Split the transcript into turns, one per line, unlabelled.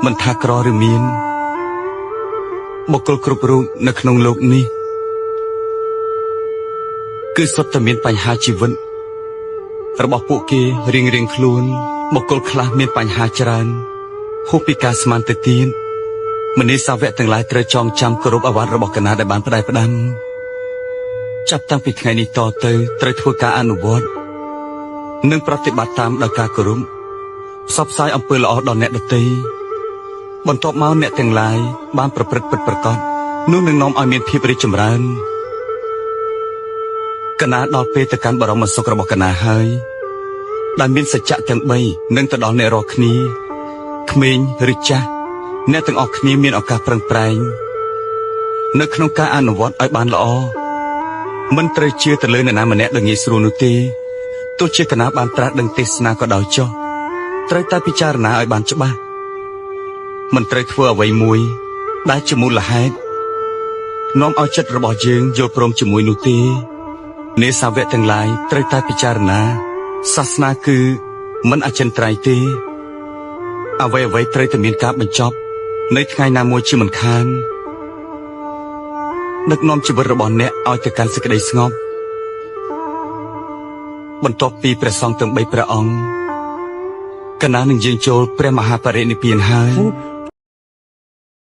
មិនថាក្រឬមានបុគ្គលគ្រប់រូបនៅក្នុងលោកនេះគឺសុទ្ធតែមានបញ្ហាជីវិតរបស់ពួកគេរៀងៗខ្លួនបុគ្គលខ្លះមានបញ្ហាច្រើនហួសពីការស្មានទៅទៀតមនីសាវកទាំងឡាយត្រូវចងចាំគោរពអាវ៉ាត់របស់កណាដែលបានផ្ដាយផ្ដាំចាប់តាំងពីថ្ងៃនេះតទៅត្រូវធ្វើការអនុវត្តនិងប្រតិបត្តិតាមដោយការគោរពផ្សព្វផ្សាយអំពើល្អដល់អ្នកដទៃបន្ទាប់មកអ្នកទាំងឡាយបានប្រព្រឹត្តពិតប្រាកដនោះនឹងនាំឲ្យមានភាពរីកចម្រើនកណាដល់ពេលទៅកាន់បរមសុខរបស់កណាហើយដែលមានសច្ចៈទាំង3នឹងទៅដល់អ្នករាល់គ្នាក្មេងឬចាស់អ្នកទាំងអស់គ្នាមានឱកាសប្រឹងប្រែងនៅក្នុងការអនុវត្តឲ្យបានល្អមិនត្រូវជឿទៅលើអ្នកណាម្នាក់ដោយងាយស្រួលនោះទេទោះជាកណាបានត្រាស់ដឹងទេសនាក៏ដោយចុះត្រូវតែពិចារណាឲ្យបានច្បាស់មិនត្រូវធ្វើអ្វីមួយដែលជាមូលហេតុនាំឲ្យចិត្តរបស់យើងយល់ព្រមជាមួយនោះទេនេសាវកទាំងឡាយត្រូវតែពិចារណាសាសនាគឺមិនអចិន្ត្រៃយ៍ទេអ្វីត្រូវតែមានការបញ្ចប់នៅថ្ងៃណាមួយជាមិនខានដឹកនាំជីវិតរបស់អ្នកឲ្យទៅកាន់សេចក្តីស្ងប់បន្ទាប់ពីព្រះសង្ឃទាំង3ព្រះអង្គកណានឹងយាងចូលព្រះមហាបរិនិព្វានហើយ